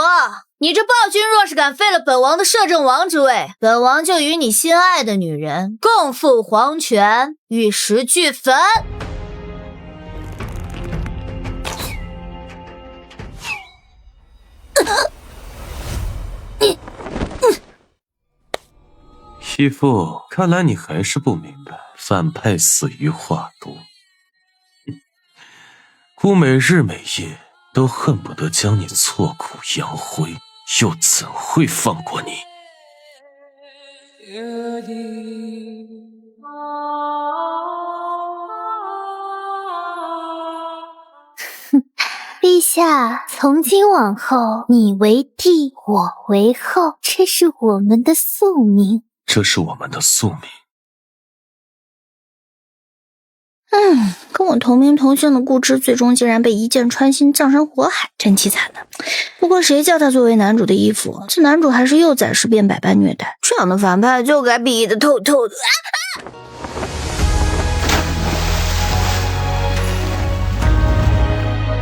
卓，你这暴君若是敢废了本王的摄政王之位，本王就与你心爱的女人共赴黄泉，玉石俱焚。义父，看来你还是不明白，反派死于话多。姑每日每夜都恨不得将你挫骨扬灰，又怎会放过你？陛下，从今往后，你为帝，我为后，这是我们的宿命。这是我们的宿命。跟我同名同姓的顾之，最终竟然被一箭穿心，葬身火海，真凄惨的。不过谁叫他作为男主的义父，这男主还是幼崽事变百般虐待，这样的反派就该毙得透透的。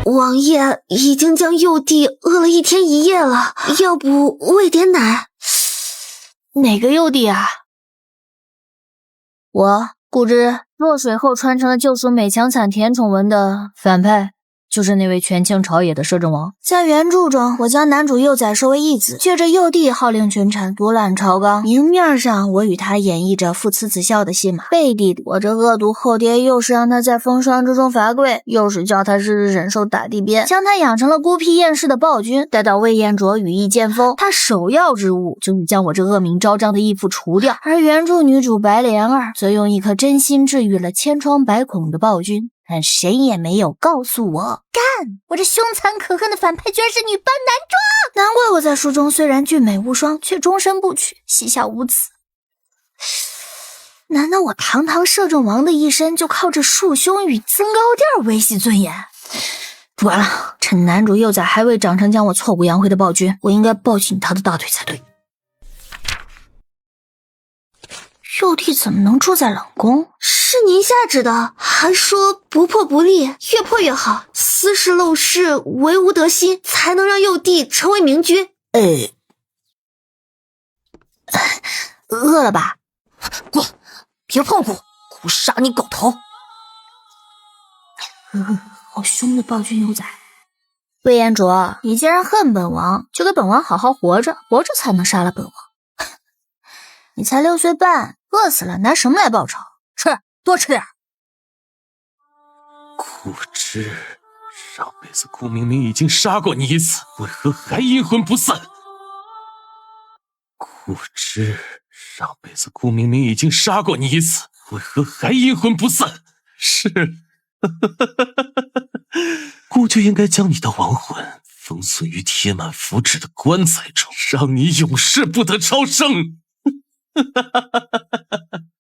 王爷已经将幼帝饿了1天1夜了，要不喂点奶？哪个幼帝啊？我顾之，落水后传承了救赎美强惨甜宠文的反派，就是那位权倾朝野的摄政王。在原著中，我将男主幼崽收为义子，借着幼帝号令群臣，独揽朝纲。明面上我与他演绎着父慈子孝的戏码，背地里我这恶毒后爹又是让他在风霜之中罚跪，又是叫他日日忍受打地鞭，将他养成了孤僻厌世的暴君。待到魏彦卓羽翼渐丰，他首要之务就是将我这恶名昭彰的义父除掉。而原著女主白莲儿则用一颗真心治愈了千疮百孔的暴君，但谁也没有告诉我，干！我这凶残可恨的反派居然是女扮男装！难怪我在书中虽然俊美无双，却终身不娶，膝下无子。难道我堂堂摄政王的一生就靠着束胸与增高垫维系尊严？不管了，趁男主幼崽还未长成将我挫骨扬灰的暴君，我应该抱紧他的大腿才对。幼帝怎么能住在冷宫？是您下旨的，还说不破不立，越破越好，私事陋室，唯无得心，才能让幼帝成为明君。饿了吧？滚！别碰我，我杀你狗头！好凶的暴君幼崽！魏彦卓，你既然恨本王，就给本王好好活着，活着才能杀了本王。你才6岁半，饿死了拿什么来报仇？吃，多吃点。顾之，上辈子顾明明已经杀过你一次，为何还阴魂不散？顾之，上辈子顾明明已经杀过你一次，为何还阴魂不散？是，顾就应该将你的亡魂封存于贴满符纸的棺材中，让你永世不得超生。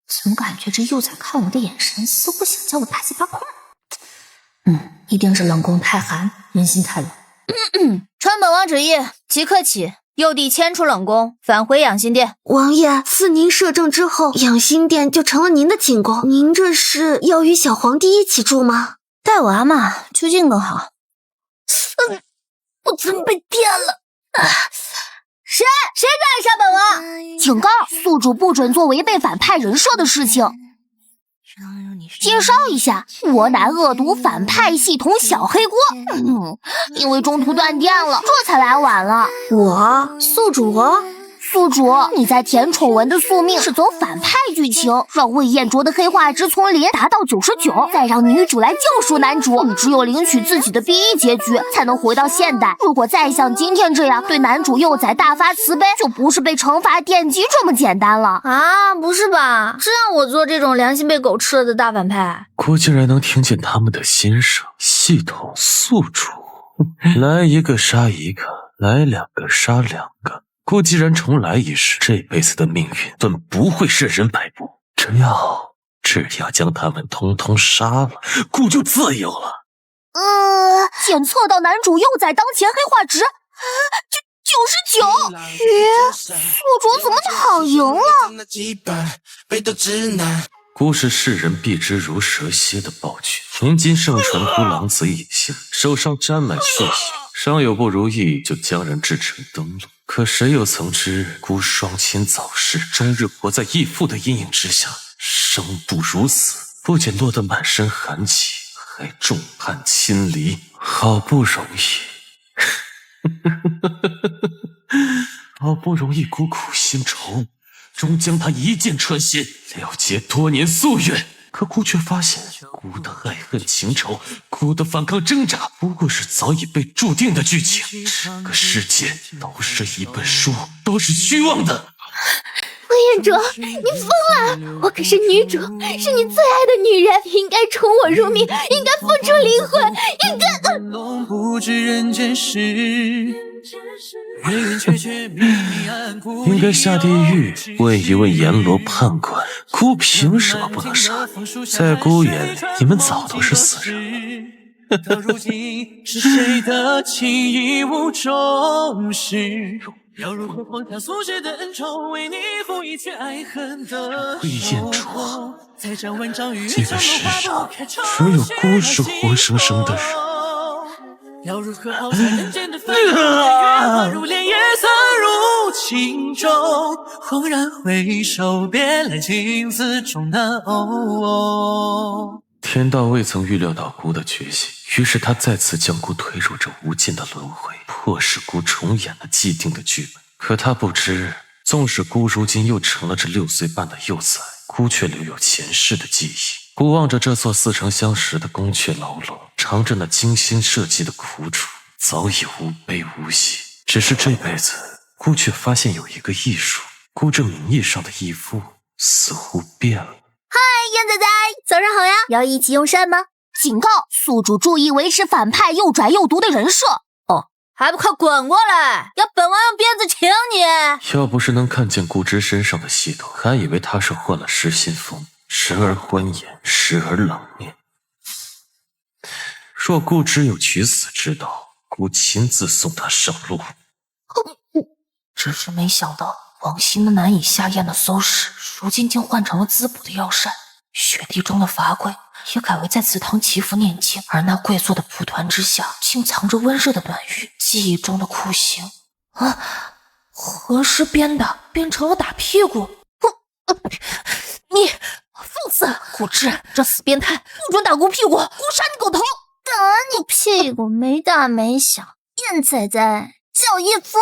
总感觉这幼崽看我的眼神似乎想将我大卸八块。一定是冷宫太寒，人心太冷。传本王旨意，即刻起，幼帝迁出冷宫，返回养心殿。王爷，自您摄政之后，养心殿就成了您的寝宫，您这是要与小皇帝一起住吗？带娃嘛，就近更好。我怎么被电了？谁敢杀本王？警告，宿主不准做违背反派人设的事情。介绍一下，我乃恶毒反派系统小黑锅。因为中途断电了，这才来晚了。我宿主宿主，你在甜宠文的宿命是走反派剧情，让魏彦卓的黑化值从0达到99，再让女主来救赎男主。你只有领取自己的 BE 结局，才能回到现代。如果再像今天这样对男主幼崽大发慈悲，就不是被惩罚电击这么简单了啊！不是吧？是让我做这种良心被狗吃了的大反派？顾竟然能听见他们的心声，系统宿主，来一个杀一个，来2个杀2个。顾既然重来一世，这辈子的命运本不会任人摆布，只要将他们通通杀了，顾就自由了。检测到男主幼崽当前黑化值99，宿主怎么跑赢了？顾是世人避之如蛇蝎的暴君，从今盛传孤狼子野性，手上沾满血稍有不如意，就将人制成灯笼。可谁又曾知，孤双亲早逝，终日活在义父的阴影之下，生不如死，不仅落得满身寒疾，还众叛亲离。好不容易孤苦心愁，终将他一箭穿心，了结多年夙愿。可孤却发现，孤的爱恨情仇，孤的反抗挣扎，不过是早已被注定的剧情。这个世界都是一本书，都是虚妄的。魏彦卓，你疯了！我可是女主，是你最爱的女人，应该宠我入命，应该付出灵魂，应该……不知人间事，应该下地狱问一问阎罗判官，孤凭什么不能杀你？在孤眼里，你们早都是死人了。到如今，是谁的情义无重视？要如何放下所学的恩仇，为你负一切爱恨的魏彦卓，在这万丈雨这个世上只有孤是活生生的人。要如何好在人间的纷扰，月华如莲，夜色如轻舟。恍然回首，别来情字中难偶。天道未曾预料到孤的觉醒，于是他再次将孤推入这无尽的轮回，迫使孤重演了既定的剧本。可他不知，纵使孤如今又成了这6岁半的幼崽，孤却留有前世的记忆。孤望着这座似曾相识的宫阙牢笼，尝着那精心设计的苦楚，早已无悲无喜。只是这辈子，孤却发现有一个艺术，孤这名义上的义父似乎变了。燕仔仔，早上好呀！要一起用膳吗？警告：宿主注意维持反派又拽又毒的人设。还不快滚过来！要本王用鞭子请你！要不是能看见顾之身上的系统，还以为他是患了失心疯，时而欢颜，时而冷面。若顾之有取死之道，孤亲自送他上路。只是没想到，往昔那难以下咽的馊屎，如今竟换成了滋补的药膳。雪地中的罚跪也改为在祠堂祈福念经，而那跪坐的蒲团之下，竟藏着温热的暖玉，记忆中的酷刑何时编的？变成了打屁股？你放肆！顾之，这死变态，不准打孤屁股！孤杀你狗头！打你屁股没大没小，燕仔仔叫义父。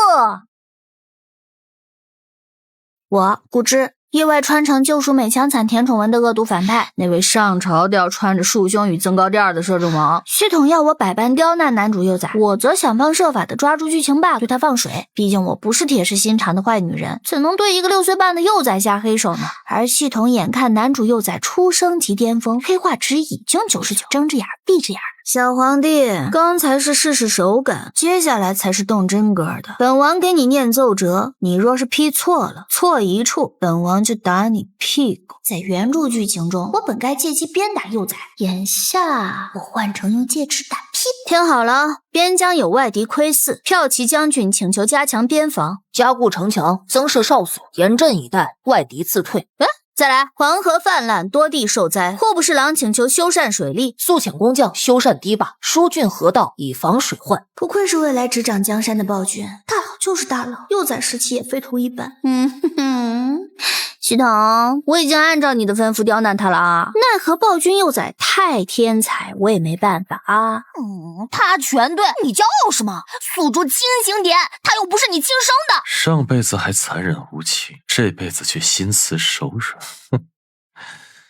我顾之意外穿成救赎美强惨甜宠文的恶毒反派，那位上朝调穿着束胸与增高垫的摄政王。系统要我百般刁难男主幼崽，我则想方设法的抓住剧情 bug 对他放水。毕竟我不是铁石心肠的坏女人，怎能对一个6岁半的幼崽下黑手呢？而系统眼看男主幼崽出生即巅峰，黑化值已经99，睁着眼闭着眼。小皇帝，刚才是试试手感，接下来才是动真格的。本王给你念奏折，你若是批错了，错一处，本王就打你屁股。在原著剧情中，我本该借机鞭打幼崽，眼下我换成用戒尺打屁股。听好了，边疆有外敌窥伺，骠骑将军请求加强边防，加固城墙，增设哨所，严阵以待，外敌自退。再来，黄河泛滥，多地受灾，户部侍郎请求修缮水利，速遣工匠修缮堤坝，疏浚河道，以防水患。不愧是未来执掌江山的暴君，大佬就是大佬，幼崽时期也非同一般。系统，我已经按照你的吩咐刁难他了啊，奈何暴君幼崽太天才，我也没办法啊。他全对，你骄傲什么？宿主清醒点，他又不是你亲生的。上辈子还残忍无情，这辈子却心慈手软。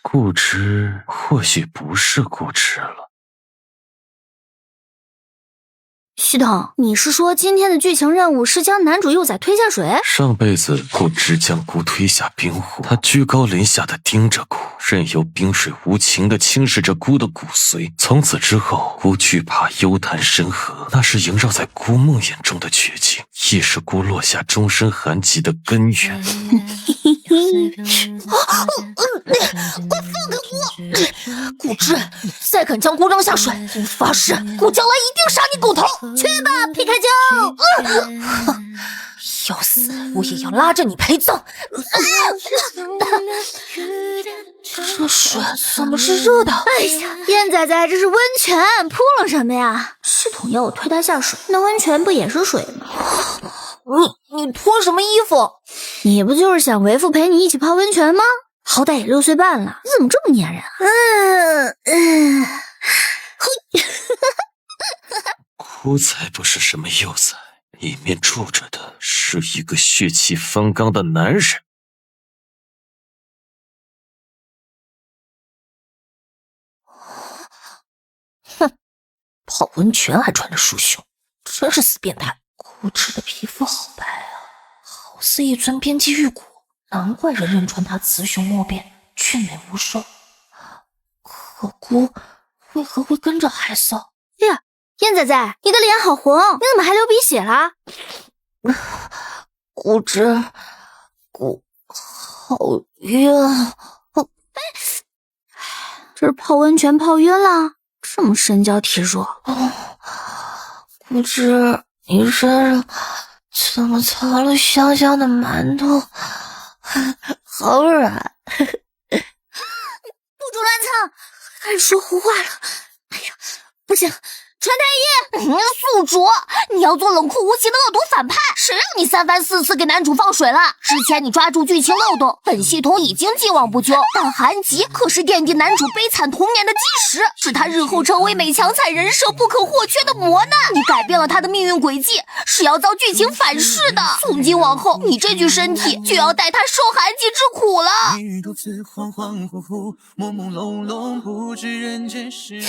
顾之或许不是顾之了。系统，你是说今天的剧情任务是将男主幼崽推下水？上辈子顾之将孤推下冰湖，他居高临下的盯着孤，任由冰水无情的侵蚀着孤的骨髓。从此之后，孤惧怕幽潭深河，那是萦绕在孤梦魇中的绝境，亦是孤落下终身寒疾的根源。快放开我！顾之，你再敢将孤扔下水，我发誓，我将来一定杀你狗头！去吧，皮卡丘！要死，我也要拉着你陪葬！这水怎么是热的？哎呀，燕仔仔，这是温泉，扑棱什么呀？系统要我推他下水，那温泉不也是水吗？你脱什么衣服？你不就是想为父陪你一起泡温泉吗？好歹也6岁半了，你怎么这么粘人啊？哭才不是什么幼崽，里面住着的是一个血气方刚的男人。哼，泡温泉还穿着束胸，真是死变态！枯枝的皮肤好白啊，好似一尊边际玉骨，难怪人人传她雌雄莫辨，俊美无双。可姑为何会跟着害臊？呀，燕仔仔，你的脸好红，你怎么还流鼻血啦？骨枝，好晕。这是泡温泉泡晕了，这么身娇体弱。骨枝，你身上怎么藏了香香的馒头？好软。不准乱蹭，开始说胡话了。哎呀，不行，传太医！宿主，你要做冷酷无情的恶毒反派，谁让你3番4次给男主放水了？之前你抓住剧情漏洞，本系统已经既往不咎，但韩吉可是奠定男主悲惨童年的基石，是他日后成为美强惨人设不可或缺的磨难。你改变了他的命运轨迹，是要遭剧情反噬的。从今往后，你这具身体就要带他受韩吉之苦了。独自恍恍惚惚，朦朦胧胧，不知人间事。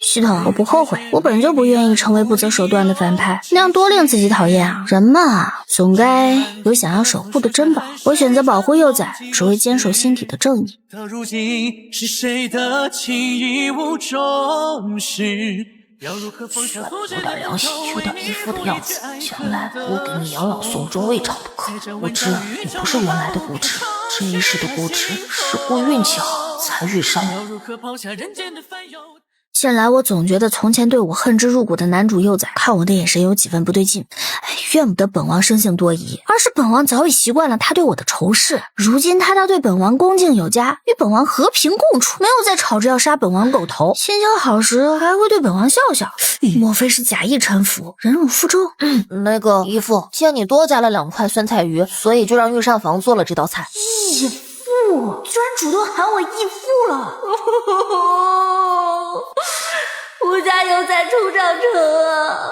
系统，我不后悔，我本就不愿意成为不择手段的反派，那样多令自己讨厌啊！人嘛，总该有想要守护的珍宝。我选择保护幼崽，只为坚守心底的正义。到如今，是谁的情义无重视？要如何放下有点良心，有点依附的样子，将来我给你养老送终未尝不可。无知，你不是原来的无知，这一世的无知是我运气好才遇上的。要如何抛下人间的烦忧？近来我总觉得从前对我恨之入骨的男主幼崽看我的眼神有几分不对劲，怨不得本王生性多疑，而是本王早已习惯了他对我的仇视。如今他对本王恭敬有加，与本王和平共处，没有再吵着要杀本王狗头，心情好时还会对本王笑笑，莫非是假意臣服，忍辱负重？那个姨父，见你多加了2块酸菜鱼，所以就让御膳房做了这道菜。义父居然主动喊我义父了！吾家有在出长城啊！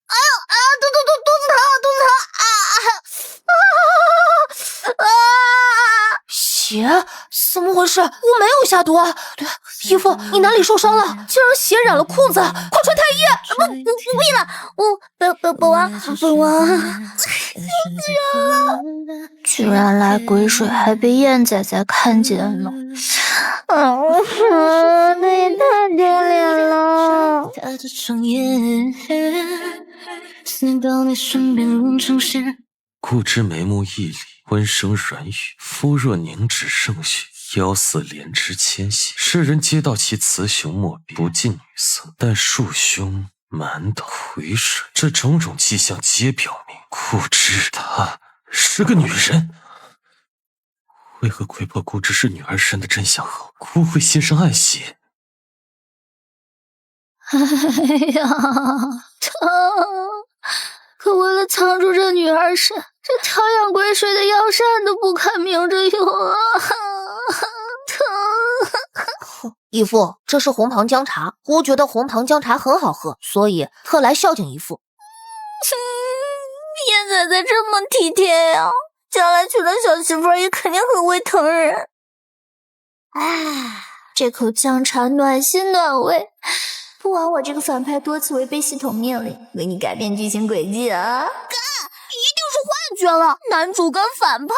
哎呦啊，肚子疼！血？怎么回事？我没有下毒啊！对，姨父，你哪里受伤了？竟然血染了裤子，快传太医！不必了，本王居然来鬼水，还被燕仔仔看见了。这也太丢脸了。顾之眉目屹立，温声软语，肤若凝脂胜雪，腰似莲枝纤细。世人皆道其雌雄莫辨，不近女色，但束胸、馒头、回水，这种种迹象皆表明，顾之她是个女人。为何窥破顾之是女儿身的真相后，顾会心生爱惜？哎呀，疼！可为了藏住这女儿身，这调养鬼水的药膳都不肯明着用啊！疼！姨父，这是红糖姜茶，姑觉得红糖姜茶很好喝，所以特来孝敬姨父。燕仔仔这么体贴呀，将来娶了小媳妇儿也肯定很会疼人。这口姜茶暖心暖胃。不枉我这个反派多次违背系统命令，为你改变剧情轨迹啊！一定是幻觉了，男主跟反派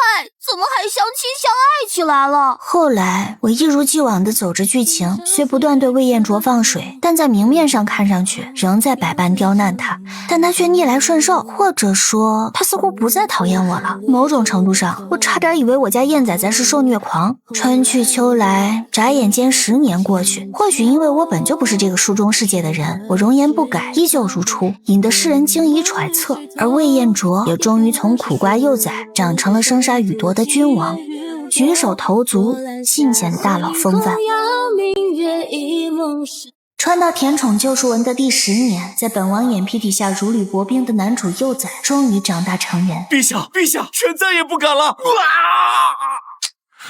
怎么还相亲相爱起来了？后来我一如既往地走着剧情，虽不断对魏彦卓放水，但在明面上看上去仍在百般刁难他，但他却逆来顺受，或者说他似乎不再讨厌我了。某种程度上，我差点以为我家燕仔仔是受虐狂。春去秋来，眨眼间10年过去，或许因为我本就不是这个书中世界的人，我容颜不改，依旧如初，引得世人惊疑揣测。而魏彦卓也终于从苦瓜幼崽长成了生杀予夺的君王，举手投足尽显大佬风范。穿到甜宠救赎文的第10年，在本王眼皮底下如履薄冰的男主幼崽终于长大成人。陛下，陛下，臣再也不敢了！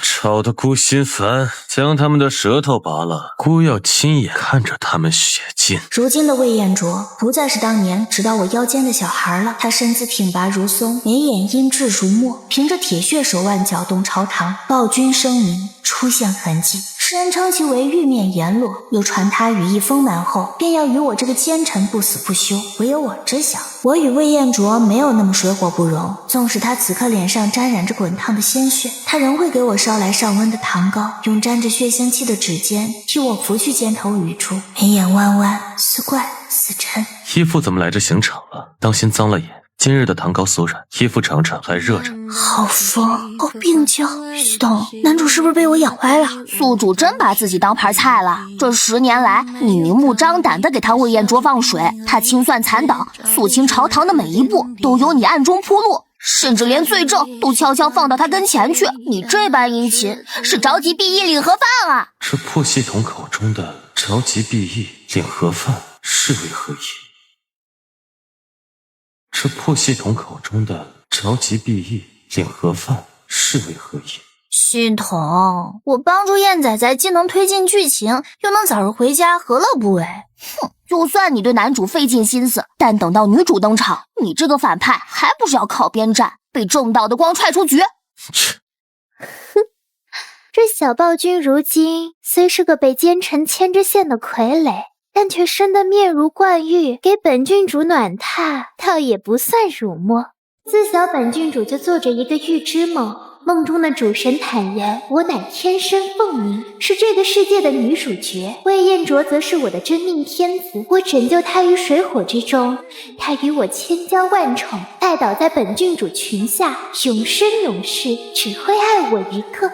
吵得姑心烦，将他们的舌头拔了，姑要亲眼看着他们血尽。如今的魏彦卓不再是当年直到我腰间的小孩了，他身姿挺拔如松，眉眼阴鸷如墨，凭着铁血手腕搅动朝堂，暴君声名出现痕迹。世人称其为玉面阎罗，又传他羽翼丰满后便要与我这个奸臣不死不休。唯有我知晓，我与魏彦卓没有那么水火不容，纵使他此刻脸上沾染着滚烫的鲜血，他仍会给我烧来上温的糖糕，用沾着血腥气的指尖替我拂去肩头雨珠，眉眼弯弯，似怪似真。衣服怎么来这刑场了？当心脏了眼。今日的糖糕酥软，衣服尝尝还热着。好疯，好病娇。西东，男主是不是被我养歪了？宿主真把自己当盘菜了。这10年来，你明目张胆地给他魏彦卓放水，他清算残党、肃清朝堂的每一步都由你暗中铺路，甚至连罪证都悄悄放到他跟前去。你这般殷勤，是着急避役领盒饭啊！这破系统口中的着急避役领盒饭是为何意？这破系统口中的着急避役领盒饭是为何意？系统，我帮助燕仔仔既能推进剧情，又能早日回家，何乐不为？哼，就算你对男主费尽心思，但等到女主登场，你这个反派还不是要靠边站，被正道的光踹出局？这小暴君如今虽是个被奸臣牵着线的傀儡，但却生得面如冠玉，给本郡主暖榻，倒也不算辱没。自小本郡主就做着一个预知梦，梦中的主神坦言，我乃天生凤鸣，是这个世界的女主角。魏彦卓则是我的真命天子，我拯救他于水火之中，他与我千娇万宠，拜倒在本郡主裙下，永生永世只会爱我一个。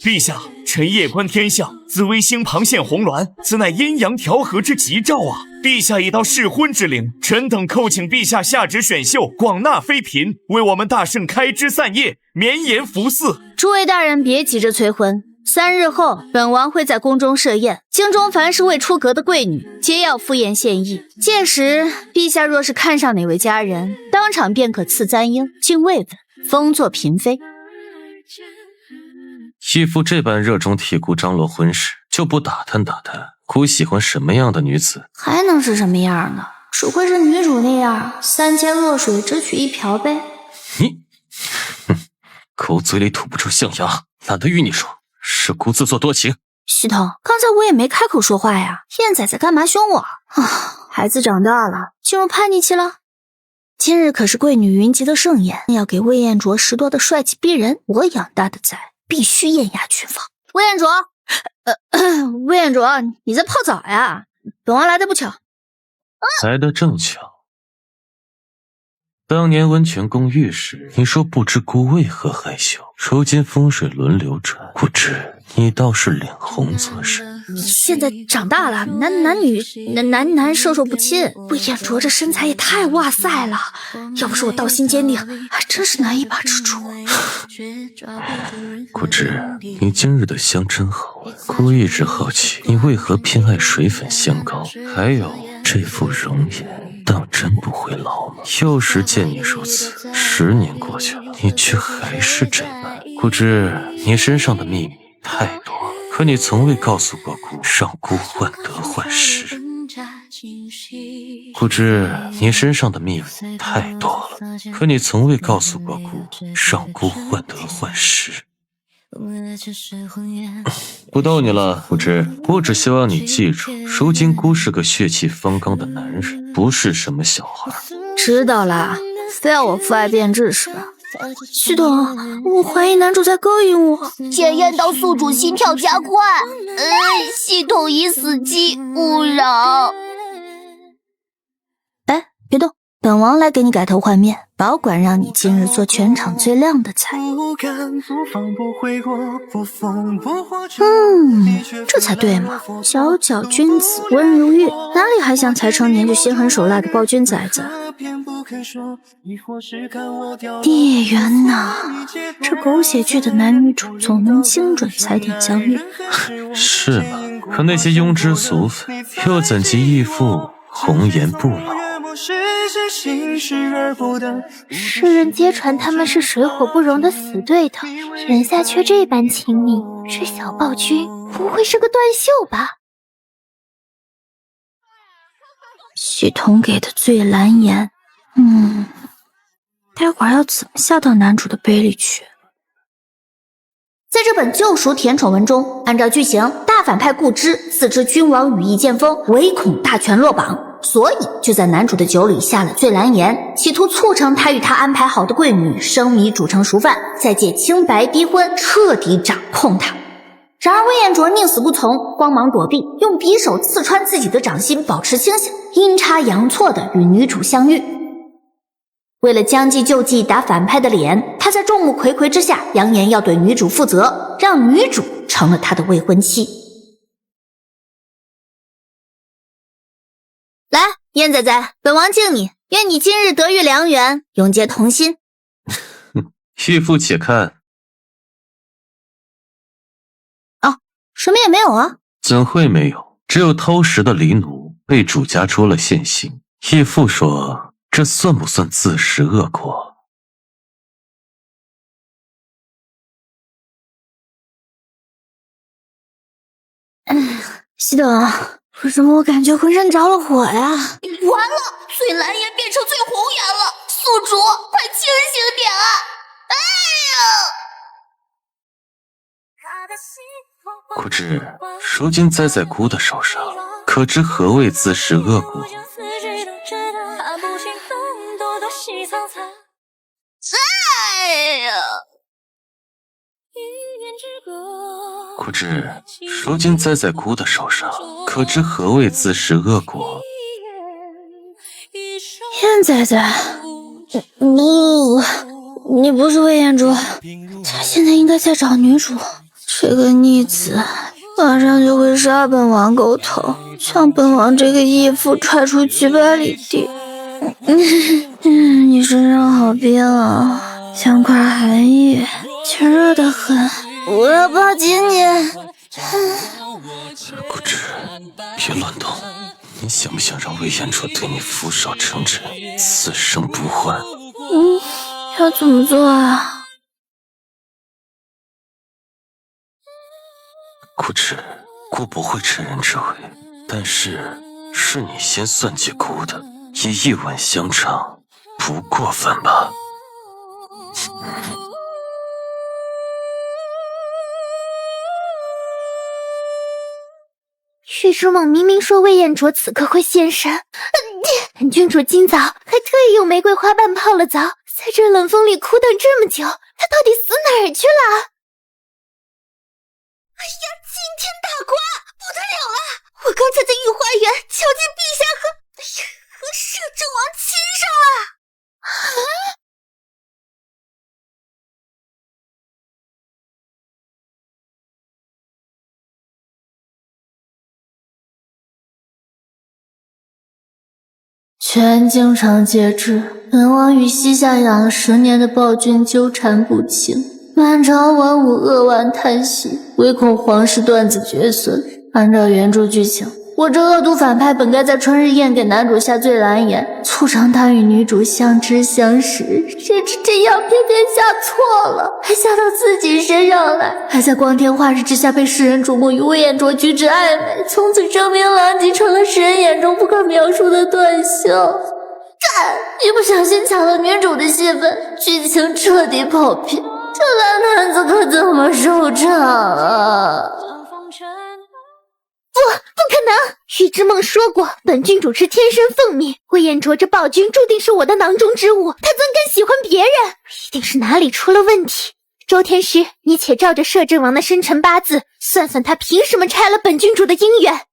陛下，臣夜观天象，紫微星旁现红鸾，此乃阴阳调和之吉兆啊！陛下已到适婚之龄，臣等叩请陛下下旨选秀，广纳妃嫔，为我们大圣开枝散叶，绵延福嗣。诸位大人别急着催婚，3日后本王会在宫中设宴，京中凡是未出阁的贵女，皆要赴宴献艺。届时陛下若是看上哪位佳人，当场便可赐簪缨，进位分，封作嫔妃。义父这般热衷替姑张罗婚事，就不打探打探姑喜欢什么样的女子？还能是什么样呢？只会是女主那样，3千弱水只取1瓢呗。你，狗嘴里吐不出象牙，懒得与你说，是姑自作多情。系统，刚才我也没开口说话呀，燕仔仔干嘛凶我啊？孩子长大了，进入叛逆期了。今日可是贵女云集的盛宴，要给魏彦卓拾掇的帅气逼人，我养大的崽必须艳压群芳。魏彦卓，魏彦卓，你在泡澡呀？本王来的不巧。来的正巧。当年温泉共浴时，你说不知姑为何害羞，如今风水轮流转，不知你倒是脸红做甚？现在长大了，男瘦瘦不亲。魏彦卓这身材也太哇塞了，要不是我道心坚定，还真是难以把持住。姑知你今日的香真好闻，姑一直好奇你为何偏爱水粉香膏，还有这副容颜，当真不会老吗？幼时见你如此，10年过去了，你却还是这般。姑知你身上的秘密太多了，可你从未告诉过姑，让姑患得患失。姑知你身上的秘密太多了，可你从未告诉过姑，让姑患得患失。不逗你了，姑知，我只希望你记住，如今姑是个血气方刚的男人，不是什么小孩。知道了，非要我父爱变质是吧？系统，我怀疑男主在勾引我。检验到宿主心跳加快，系统已死机，勿扰。哎，别动，本王来给你改头换面，保管让你今日做全场最靓的菜。这才对嘛，小脚君子温如玉，哪里还像才成年就心狠手辣的暴君崽子？孽缘呐，这狗血剧的男女主总能精准踩点相遇。是吗？可那些庸脂俗粉，又怎及义父红颜不老？世人皆传他们是水火不容的死对头，人下却这般亲密，这小暴君不会是个断袖吧？系统给的最蓝颜，待会儿要怎么下到男主的杯里去？在这本救赎甜宠文中，按照剧情，大反派顾之自知君王羽翼渐丰，唯恐大权落榜，所以就在男主的酒里下了醉蓝颜，企图促成他与他安排好的贵女生米煮成熟饭，再借清白逼婚，彻底掌控他。然而魏彦卓宁死不从，慌忙躲避，用匕首刺穿自己的掌心，保持清醒，阴差阳错的与女主相遇。为了将计就计打反派的脸，他在众目睽睽之下扬言要对女主负责，让女主成了他的未婚妻。来，燕仔仔，本王敬你，愿你今日得遇良缘，永结同心。义父且看。什么也没有啊？怎会没有？只有偷食的狸奴被主家捉了现行。义父说，这算不算自食恶果？系统，为什么我感觉浑身着了火呀？完了，醉蓝颜变成醉红颜了，宿主快清醒点啊！哎呀！顾之，如今栽在孤的手上，可知何谓自食恶果？哎呀！顾之，如今栽在孤的手上，可知何谓自食恶果？燕仔仔，你不是魏彦卓，他现在应该在找女主。这个逆子马上就会杀本王狗头，将本王这个义父踹出举百里地。你身上好冰啊，像块寒玉，却热得很。我要抱紧你。顾之，别乱动。你想不想让魏彦卓对你俯首称臣，此生不换？要怎么做啊？顾之，顾不会趁人之危，但是是你先算计顾的，以一吻相偿，不过分吧？玉之梦明明说魏彦卓此刻会现身，本郡主今早还特意用玫瑰花瓣泡了澡，在这冷风里苦等这么久，他到底死哪儿去了？哎呀，惊天大瓜，不得了了！我刚才在御花园瞧见陛下和摄政王亲上了。全京城皆知，本王与西夏养了10年的暴君纠缠不清，满朝文武扼腕叹息，唯恐皇室断子绝孙。按照原著剧情，我这恶毒反派本该在春日宴给男主下醉蓝颜，促成他与女主相知相识，谁知这样偏偏下错了，还下到自己身上来，还在光天化日之下被世人瞩目与魏彦卓举止暧昧，从此声名狼藉，成了世人眼中不可描述的断袖。一不小心抢了女主的戏份，剧情彻底跑偏，这烂摊子可怎么收场啊？不可能！玉之梦说过，本郡主是天生凤命，魏彦卓这暴君注定是我的囊中之物，他怎敢喜欢别人？一定是哪里出了问题。周天师，你且照着摄政王的生辰八字，算算他凭什么拆了本郡主的姻缘。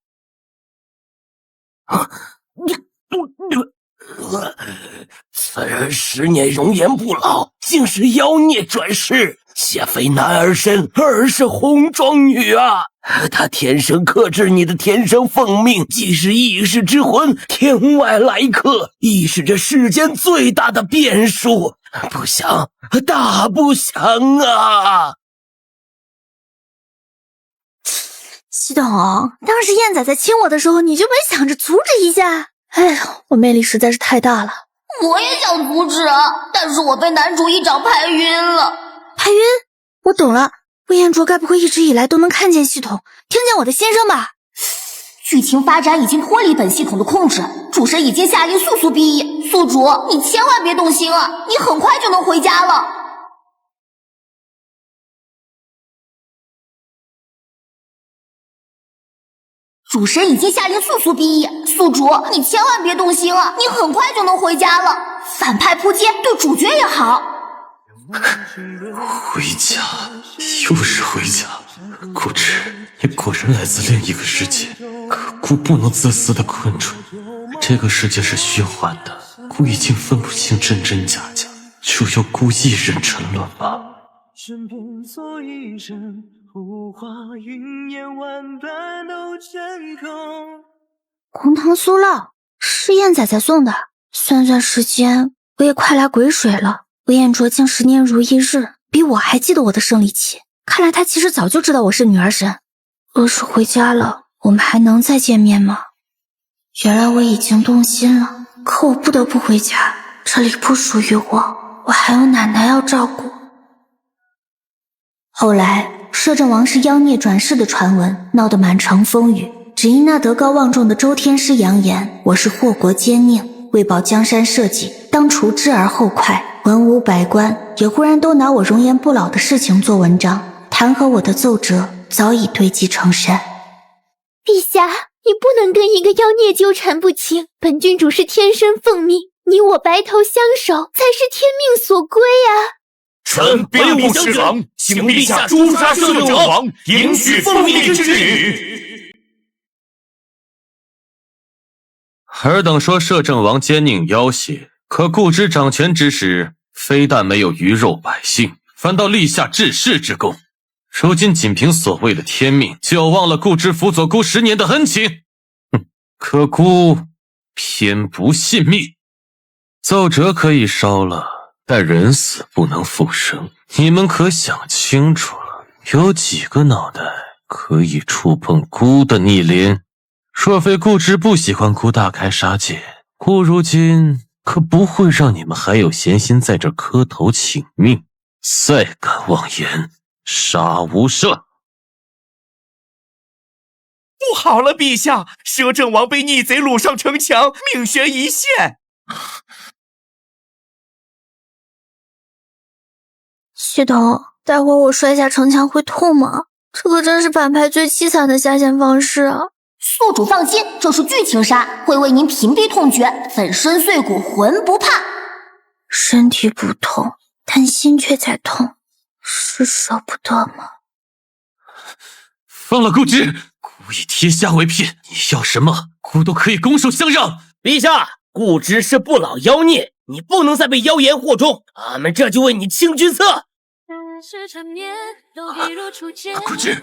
此人10年容颜不老，竟是妖孽转世，且非男儿身，而是红妆女啊！他天生克制你的天生凤命，既是意识之魂，天外来客，亦是这世间最大的变数。不祥，大不祥啊！系统，当时燕仔在亲我的时候，你就没想着阻止一下？哎呀，我魅力实在是太大了。我也想阻止啊，但是我被男主一掌拍晕了。拍晕？我懂了，魏彦卓该不会一直以来都能看见系统，听见我的心声吧？剧情发展已经脱离本系统的控制，主神已经下令速速毕业。宿主，你千万别动心啊，你很快就能回家了。主神已经下令速速毕业，宿主，你千万别动心啊，你很快就能回家了。反派扑街对主角也好。回家，又是回家。固执，你果然来自另一个世界。可孤不能自私的困住你。这个世界是虚幻的，孤已经分不清真真假假，就由孤一人沉沦吧。身边做一身胡话，云烟万般都成空。红糖酥酪是燕仔送的，算算时间，我也快来癸水了。魏彦卓竟10年如一日，比我还记得我的生理期。看来他其实早就知道我是女儿神。若是回家了，我们还能再见面吗？原来我已经动心了，可我不得不回家，这里不属于我，我还有奶奶要照顾。后来，摄政王是妖孽转世的传闻闹得满城风雨，只因那德高望重的周天师扬言我是祸国奸佞，为保江山社稷，当除之而后快。文武百官也忽然都拿我容颜不老的事情做文章，弹劾我的奏折早已堆积成山。陛下，你不能跟一个妖孽纠缠不清，本郡主是天生凤命，你我白头相守才是天命所归啊！臣兵不失狼，请陛下诛杀摄政王，迎娶凤命之女。尔等说摄政王奸佞要挟，可固执掌权之时，非但没有鱼肉百姓，反倒立下治世之功。如今仅凭所谓的天命，就忘了固执辅佐孤10年的恩情。可孤偏不信命。奏折可以烧了，但人死不能复生。你们可想清楚了，有几个脑袋可以触碰孤的逆鳞？若非固执不喜欢孤大开杀戒，孤如今可不会让你们还有闲心在这磕头请命。再敢妄言，杀无赦！不好了，陛下，摄政王被逆贼掳上城墙，命悬一线。系统，待会儿我摔下城墙会痛吗？这可真是反派最凄惨的下线方式啊！宿主放心，这是剧情杀，会为您屏蔽痛觉，粉身碎骨，魂不怕。身体不痛，但心却在痛，是舍不得吗？放了固执，孤以天下为聘，你要什么，孤都可以拱手相让。陛下，固执是不老妖孽，你不能再被妖言惑众，俺们这就为你清君侧。固执，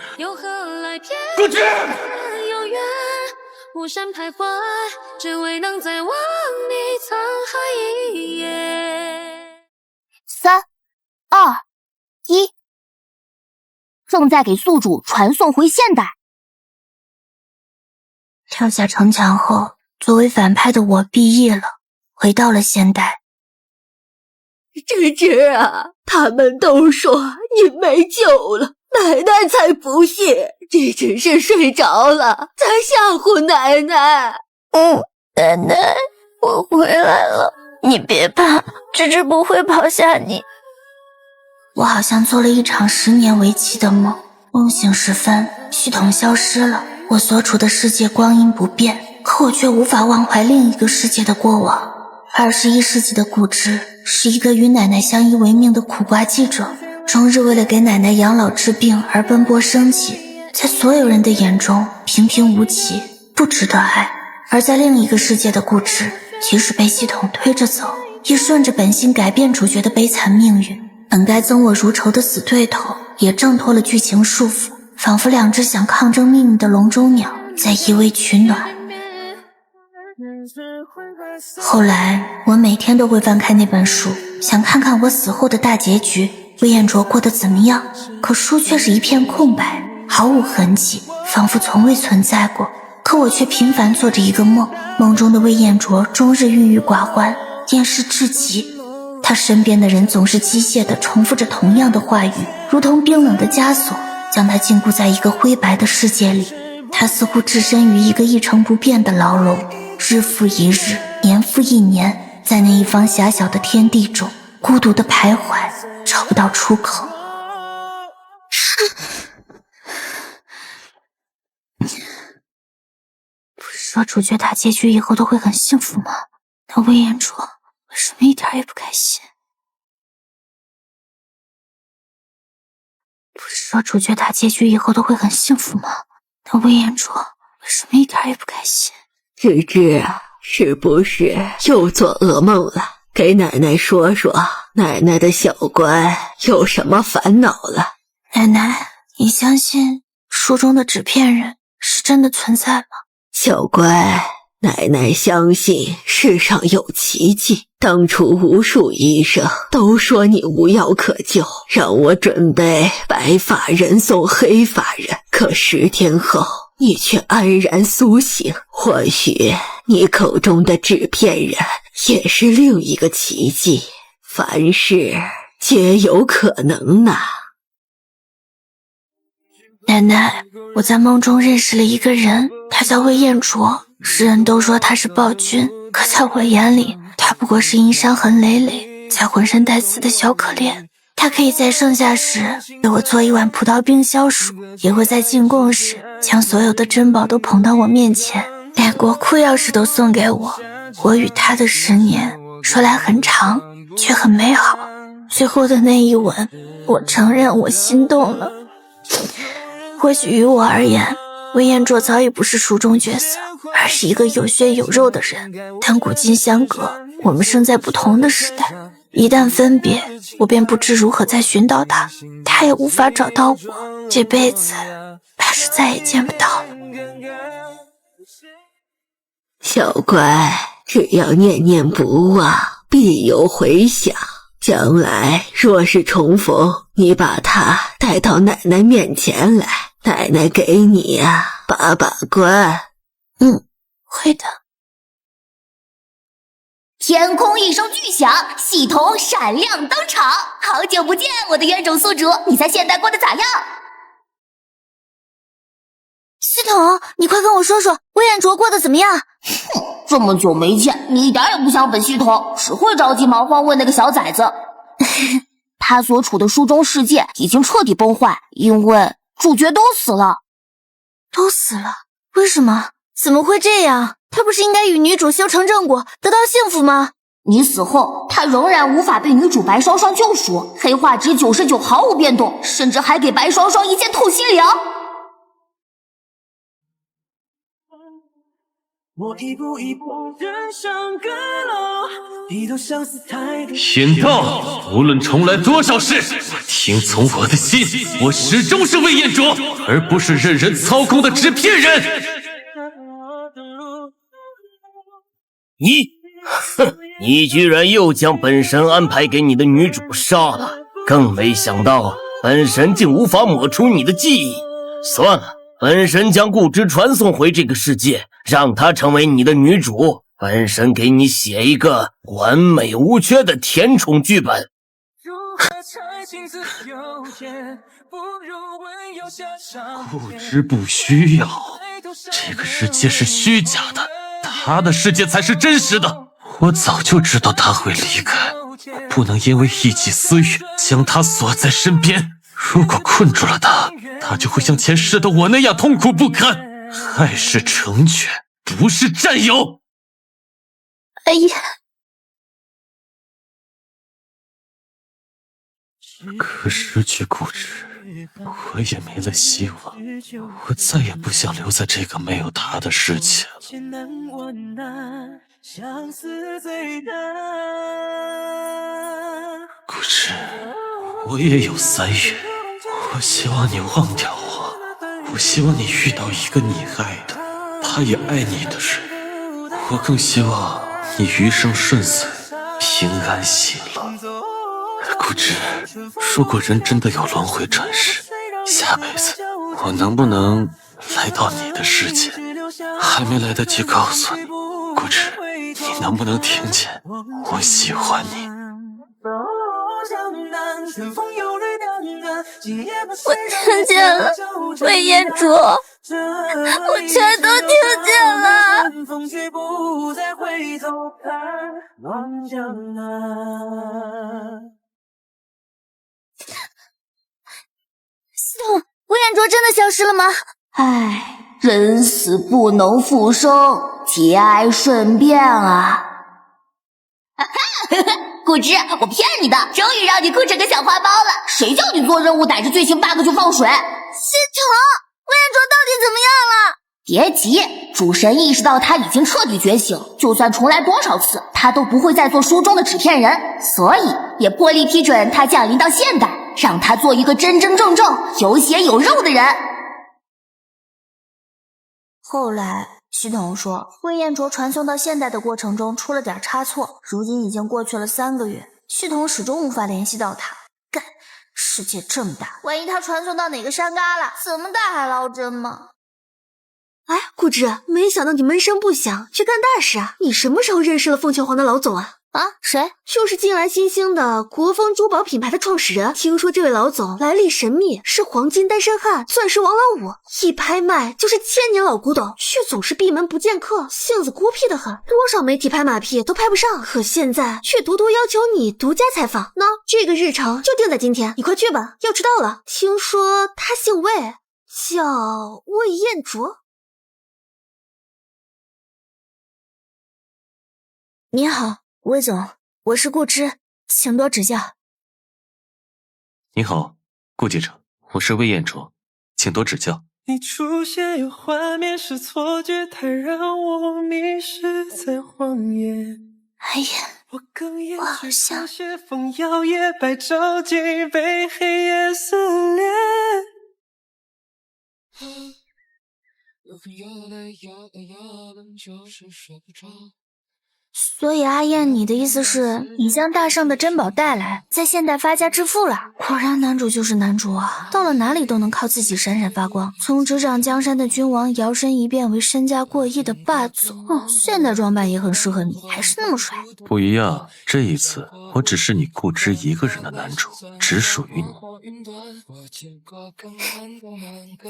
固执！巫山徘徊，只为能再望你沧海一夜。3、2、1，正在给宿主传送回现代。跳下城墙后，作为反派的我毕业了，回到了现代。芝芝啊，他们都说你没救了，奶奶才不信，这只是睡着了，在吓唬奶奶。奶奶，我回来了，你别怕，芝芝不会抛下你。我好像做了一场10年为期的梦，梦醒时分，系统消失了，我所处的世界光阴不变，可我却无法忘怀另一个世界的过往。21世纪的古芝是一个与奶奶相依为命的苦瓜记者，终日为了给奶奶养老治病而奔波生计，在所有人的眼中平平无奇，不值得爱。而在另一个世界的故事，即使被系统推着走，亦顺着本性改变主角的悲惨命运。本该憎我如仇的死对头，也挣脱了剧情束缚，仿佛两只想抗争命运的笼中鸟，在依偎取暖。后来我每天都会翻开那本书，想看看我死后的大结局，魏彦卓过得怎么样。可书却是一片空白，毫无痕迹，仿佛从未存在过。可我却频繁做着一个梦，梦中的魏彦卓终日郁郁寡欢，厌世至极。他身边的人总是机械地重复着同样的话语，如同冰冷的枷锁，将他禁锢在一个灰白的世界里。他似乎置身于一个一成不变的牢笼，日复一日，年复一年，在那一方狭小的天地中孤独地徘徊，找不到出口。不是说主角大结局以后都会很幸福吗？那魏彦卓为什么一点也不开心？不是说主角大结局以后都会很幸福吗？那魏彦卓为什么一点也不开心？芝芝啊，是不是又做噩梦了？给奶奶说说，奶奶的小乖有什么烦恼了？奶奶，你相信书中的纸片人是真的存在吗？小乖，奶奶相信世上有奇迹。当初无数医生都说你无药可救，让我准备白发人送黑发人，可10天后你却安然苏醒。或许你口中的纸片人也是另一个奇迹，凡事皆有可能呢。奶奶，我在梦中认识了一个人，他叫魏彦卓，世人都说他是暴君，可在我眼里，他不过是因伤痕累累，才浑身带刺的小可怜。他可以在盛夏时给我做一碗葡萄冰消暑，也会在进贡时将所有的珍宝都捧到我面前，连国库钥匙都送给我。我与他的10年，说来很长，却很美好。最后的那一吻，我承认我心动了。或许于我而言，魏彦卓早已不是书中角色，而是一个有血有肉的人。但古今相隔，我们生在不同的时代，一旦分别，我便不知如何再寻到他，他也无法找到我，这辈子怕是再也见不到了。小乖，只要念念不忘，必有回响。将来若是重逢，你把他带到奶奶面前来，奶奶给你把关。会的。天空一声巨响，系统闪亮登场。好久不见，我的冤种宿主，你在现代过得咋样？系统，你快跟我说说，魏彦卓过得怎么样？这么久没见，你一点也不像本系统，只会着急忙慌问那个小崽子。他所处的书中世界已经彻底崩坏，因为主角都死了。都死了？为什么？怎么会这样？他不是应该与女主修成正果，得到幸福吗？你死后，他仍然无法被女主白霜霜救赎，黑化值99毫无变动，甚至还给白霜霜一剑透心凉。我一步一步登上阁楼，低头相思太多。天道，无论重来多少世，听从我的心，我始终是魏彦卓，而不是任人操控的纸片人。你居然又将本神安排给你的女主杀了，更没想到本神竟无法抹除你的记忆。算了，本神将顾之传送回这个世界，让她成为你的女主。本神给你写一个完美无缺的甜宠剧本。顾之不需要，这个世界是虚假的，他的世界才是真实的。我早就知道他会离开，我不能因为一己私欲将他锁在身边。如果困住了他，他就会像前世的我那样痛苦不堪。爱是成全，不是占有。哎呀，可失去固执，我也没了希望。我再也不想留在这个没有他的世界了。固执，我也有3月。我希望你忘掉我，我希望你遇到一个你爱的，他也爱你的人。我更希望你余生顺遂，平安喜乐。固执，如果人真的有轮回转世，下辈子我能不能来到你的世界？还没来得及告诉你，固执，你能不能听见我喜欢你？我听见了，魏彦卓，我全都听见了。系统，魏彦卓真的消失了吗？唉，人死不能复生，节哀顺变啊！固执，我骗你的，终于让你哭成个小花猫了。谁叫你做任务逮着最新 bug 就放水？系统，魏彦卓到底怎么样了？别急，主神意识到他已经彻底觉醒，就算重来多少次，他都不会再做书中的纸片人，所以也破例批准他降临到现代，让他做一个真真正正有血有肉的人。后来系统说，魏彦卓传送到现代的过程中出了点差错，如今已经过去了3个月，系统始终无法联系到他。干，世界这么大，万一他传送到哪个山旮旯，怎么打海捞针吗？哎，固执，没想到你闷声不响，去干大事啊！你什么时候认识了凤求凰的老总啊？啊，谁？就是近来新兴的国风珠宝品牌的创始人。听说这位老总来历神秘，是黄金单身汉，钻石王老五，一拍卖就是1000年老古董，却总是闭门不见客，性子孤僻的很，多少媒体拍马屁都拍不上。可现在却独独要求你独家采访，那这个日程就定在今天，你快去吧，要迟到了。听说他姓魏，叫魏彦卓。你好，魏总，我是顾之，请多指教。你好，顾记者，我是魏彦卓，请多指教。你出现有画面是错觉，它让我迷失在荒野。哎呀，我更厌好像血风摇曳，白昼竟被黑夜撕裂。就是睡不着。所以阿燕，你的意思是你将大圣的珍宝带来，在现代发家致富了？果然男主就是男主啊，到了哪里都能靠自己闪闪发光，从执掌江山的君王摇身一变为身价过亿的霸总。现代装扮也很适合你，还是那么帅。不一样，这一次我只是你顾之一个人的男主，只属于你。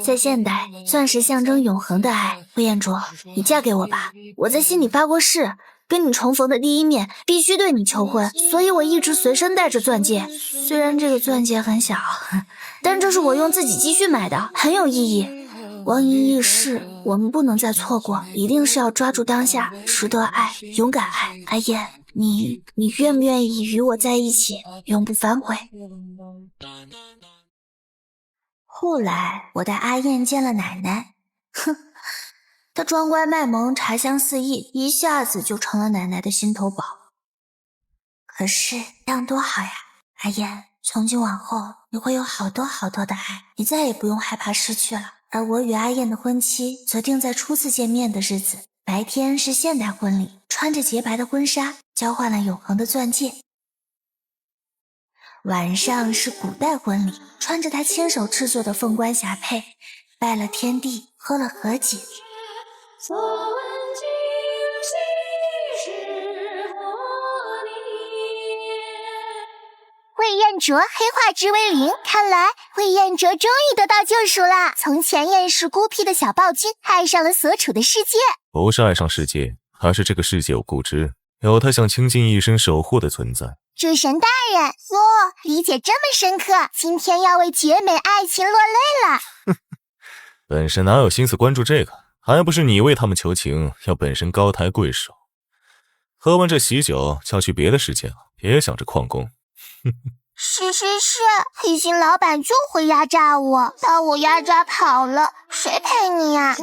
在现代，钻石象征永恒的爱。魏彦卓，你嫁给我吧，我在心里发过誓，跟你重逢的第一面必须对你求婚，所以我一直随身带着钻戒。虽然这个钻戒很小，但这是我用自己积蓄买的，很有意义。光阴易逝，我们不能再错过，一定是要抓住当下，值得爱，勇敢爱。阿燕，你愿不愿意与我在一起，永不反悔？后来我带阿燕见了奶奶，哼，她装乖卖萌，茶香四溢，一下子就成了奶奶的心头宝。可是这样多好呀，阿燕，从今往后你会有好多好多的爱，你再也不用害怕失去了。而我与阿燕的婚期则定在初次见面的日子，白天是现代婚礼，穿着洁白的婚纱，交换了永恒的钻戒。晚上是古代婚礼，穿着他亲手制作的凤冠霞帔，拜了天地，喝了和解。魏彦卓黑化值为0，看来魏彦卓终于得到救赎了。从前厌世孤僻的小暴君，爱上了所处的世界。不是爱上世界，而是这个世界有固执，有他想倾尽一生守护的存在。主神大人，哟，理解这么深刻，今天要为绝美爱情落泪了。本神哪有心思关注这个？还不是你为他们求情，要本身高抬贵手。喝完这喜酒，就要去别的世界了，别想着旷工。是，黑心老板就会压榨我，把我压榨跑了，谁陪你呀？